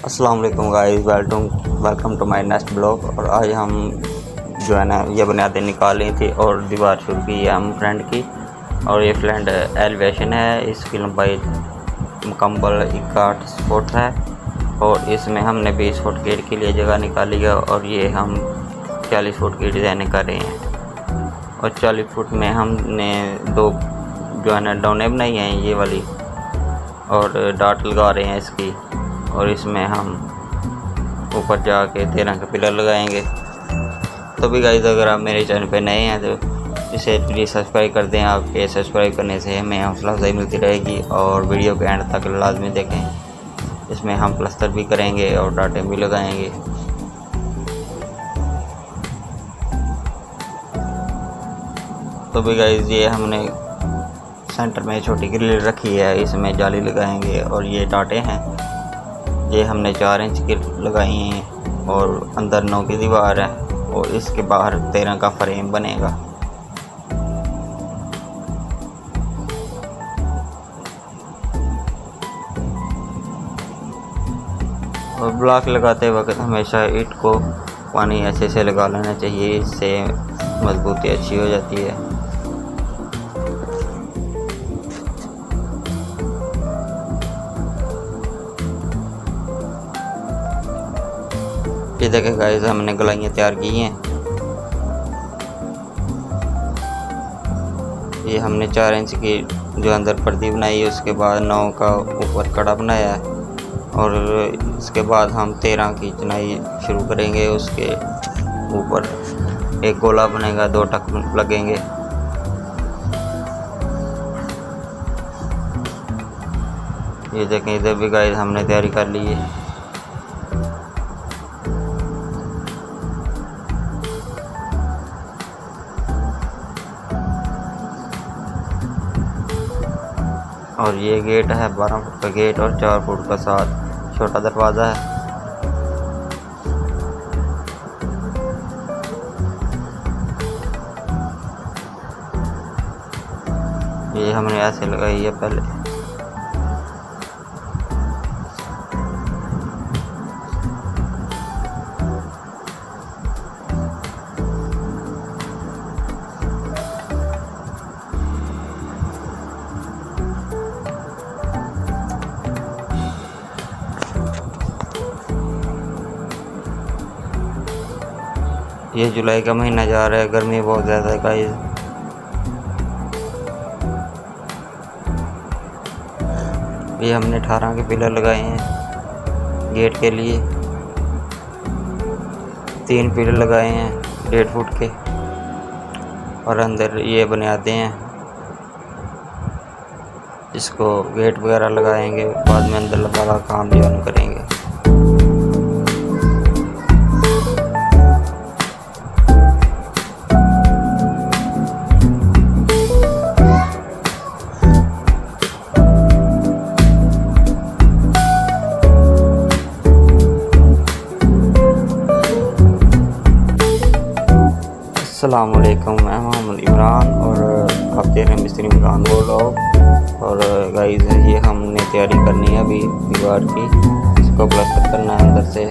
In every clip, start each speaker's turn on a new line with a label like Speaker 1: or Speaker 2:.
Speaker 1: अस्सलाम वालेकुम guys, welcome to my next blog. और आज हम जो है ना ये बुनियादें निकाली थी और दीवार शुरू की है हम फ्रेंड की। और ये फ्रेंड एलिवेशन है, इसकी लंबाई मुकम्मल 61 फुट है और इसमें हमने 20 फुट गेट के लिए जगह निकाली है और ये हम 40 फुट की डिज़ाइनिंग कर रहे हैं। और 40 फुट में हमने दो जो है ना डौने बनाई हैं ये वाली और डाट लगा रहे हैं इसकी। और इसमें हम ऊपर जाके 13 के पिलर लगाएंगे। तो भी गाइस, अगर आप मेरे चैनल पे नए हैं तो इसे प्लीज़ सब्सक्राइब कर दें। आपके सब्सक्राइब करने से हमें हौसला अफजाई मिलती रहेगी और वीडियो के एंड तक लाजमी देखें। इसमें हम प्लस्तर भी करेंगे और डाटे भी लगाएंगे। तो भी गाइस, ये हमने सेंटर में छोटी ग्रिल रखी है, इसमें जाली लगाएंगे। और ये डाटे हैं, ये हमने 4 इंच की लगाई हैं और अंदर 9 की दीवार है और इसके बाहर 13 का फ्रेम बनेगा। और ब्लॉक लगाते वक्त हमेशा ईंट को पानी अच्छे से लगा लेना चाहिए, इससे मजबूती अच्छी हो जाती है। ये देखें गाइस, हमने गलाइयाँ तैयार की हैं। ये हमने 4 इंच की जो अंदर पर्दी बनाई है, उसके बाद 9 का ऊपर कड़ा बनाया है और इसके बाद हम 13 की चुनाई शुरू करेंगे। उसके ऊपर एक गोला बनेगा, 2 टक लगेंगे। ये देखें, इधर भी गाइस हमने तैयारी कर ली है। और ये गेट है 12 फुट का गेट और 4 फुट का साथ छोटा दरवाज़ा है। ये हमने ऐसे लगाई है पहले। ये जुलाई का महीना जा रहा है, गर्मी बहुत ज़्यादा है गाइस। ये हमने 18 के पिलर लगाए हैं गेट के लिए। 3 पिलर लगाए हैं 1.5 फुट के और अंदर ये बुनियादें हैं, इसको गेट वगैरह लगाएंगे, बाद में अंदर वाला काम जो हम करेंगे। अस्सलाम वालेकुम, मैं मोहम्मद इमरान और आप देख रहे हैं मिस्त्री इमरान व्लॉग। और गाइस, ये हमने तैयारी करनी है अभी दीवार की, इसको प्लास्टर करना है अंदर से।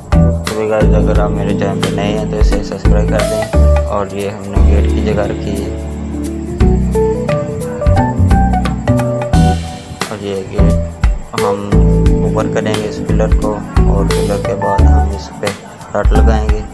Speaker 1: तो गाइस, अगर आप मेरे चैनल पे नए हैं तो इसे सब्सक्राइब कर दें। और ये हमने गेट की जगह रखी है और ये गेट हम ऊपर करेंगे इस पिलर को और पिलर के बाद हम इस पर डाट लगाएंगे।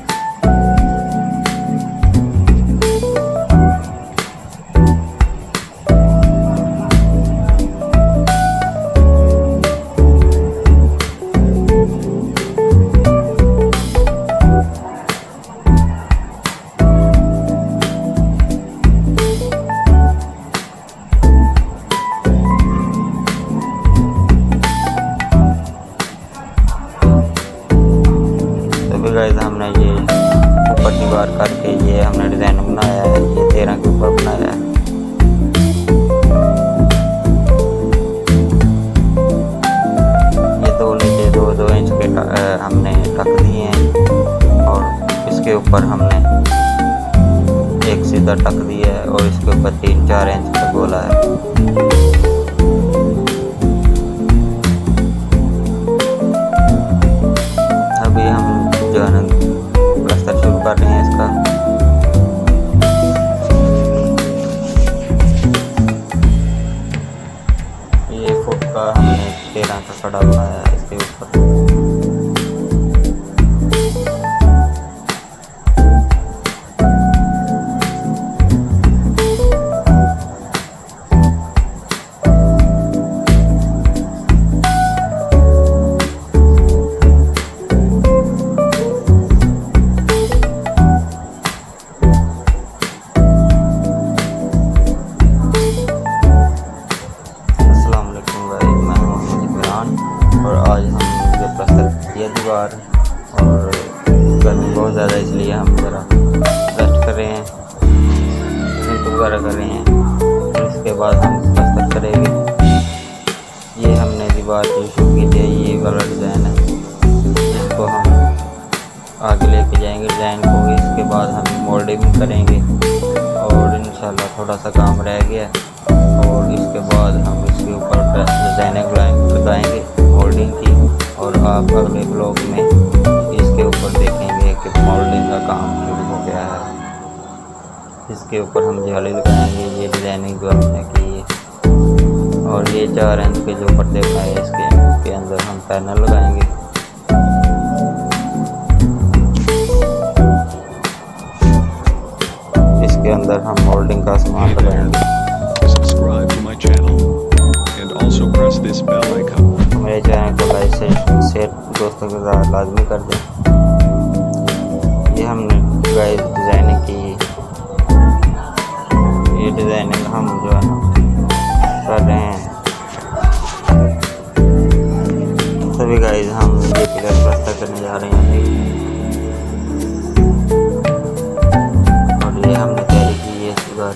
Speaker 1: गाइस, हमने ये ऊपर दीवार करके ये हमने डिज़ाइन बनाया है, ये 13 के ऊपर बनाया है। ये 2 नीचे 2 इंच के हमने टक दिए हैं और इसके ऊपर हमने एक सीधा टक दिया है और इसके ऊपर 3-4 इंच का गोला है। और हमने 13 का कड़ा बनाया है इसके ऊपर। और आज हम जो प्लास्टर किया दीवार, और गर्मी बहुत ज़्यादा इसलिए हम ज़रा रेस्ट कर रहे हैं, रेस्ट वगैरह कर रहे हैं। और इसके बाद हम प्लास्टर करेंगे। ये हमने दीवार जो शुरू की थी, ये वाला डिज़ाइन है, इसको हम आगे लेके जाएंगे डिज़ाइन को। इसके बाद हम मोल्डिंग करेंगे और इंशाल्लाह थोड़ा सा काम रह गया, और इसके बाद हम इसके ऊपर डिज़ाइनिंग लगाएंगे मोल्डिंग की। और आप अगले ब्लॉग में इसके ऊपर देखेंगे कि मोल्डिंग का काम शुरू हो गया है। इसके ऊपर हम जाली लगाएंगे, ये डिज़ाइनिंग जो हमने की है। और ये 4 इंच के जो पर्दे बनाए इसके अंदर हम पैनल लगाएंगे। इसके अंदर हम मोल्डिंग का सामान लगाएंगे।
Speaker 2: Subscribe to my channel and also press this bell icon.
Speaker 1: मेरे चैनल को लाइक शेयर दोस्तों के साथ लाजमी कर दें। ये हमने गाइस डिज़ाइनिंग की, ये डिज़ाइनिंग हम जो है कर रहे हैं। सभी गाइस हम ये पिलर प्लास्टर करने जा रहे हैं, और ये हमने तैयारी की है इसके बाद।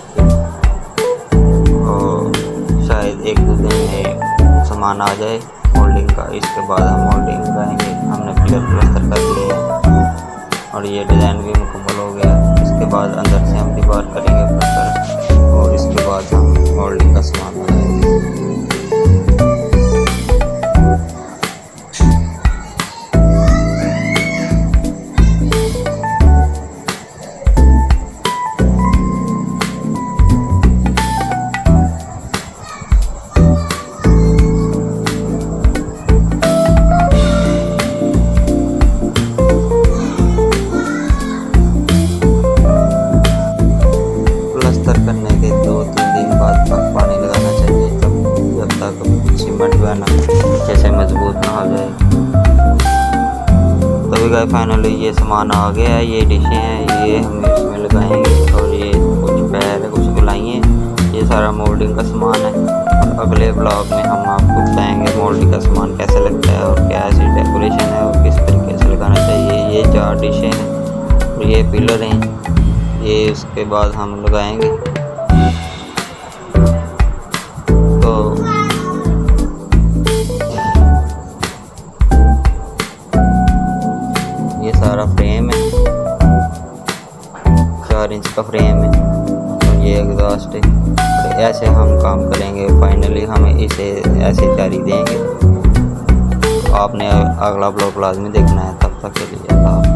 Speaker 1: और शायद 1-2 दिन में सामान आ जाए मोल्डिंग का। इसके बाद हम मोल्डिंग लगाएंगे। हमने पिलर प्लास्टर कर लिए हैं और ये डिज़ाइन भी मुकम्मल हो गया। इसके बाद अंदर से हम दीवार करेंगे प्लास्टर, और इसके बाद हम मोल्डिंग का सामान लगाएंगे। करने के 2-3 दिन बाद पानी लगाना चाहिए, जब तक सीमेंट जो है ना जैसे मजबूत ना हो जाए। तभी गाइस फाइनली ये सामान आ गया है। ये डिशें हैं, ये हम इसमें लगाएंगे, और ये कुछ पैर है, कुछ गुलाई हैं। ये सारा मोल्डिंग का सामान है। और अगले ब्लॉग में हम आपको बताएंगे मोल्डिंग का सामान कैसे लगता है और क्या ऐसी डेकोरेशन है और किस तरीके से लगाना चाहिए। ये 4 डिशें हैं और ये पिलर हैं, ये उसके बाद हम लगाएंगे। तो ये सारा फ्रेम है, 4 इंच का फ्रेम है, और ये एग्जॉस्ट है। तो ऐसे हम काम करेंगे। फाइनली हम इसे ऐसे जारी देंगे। तो आपने अगला ब्लॉग लाजमी देखना है। तब तक के लिए अल्लाह।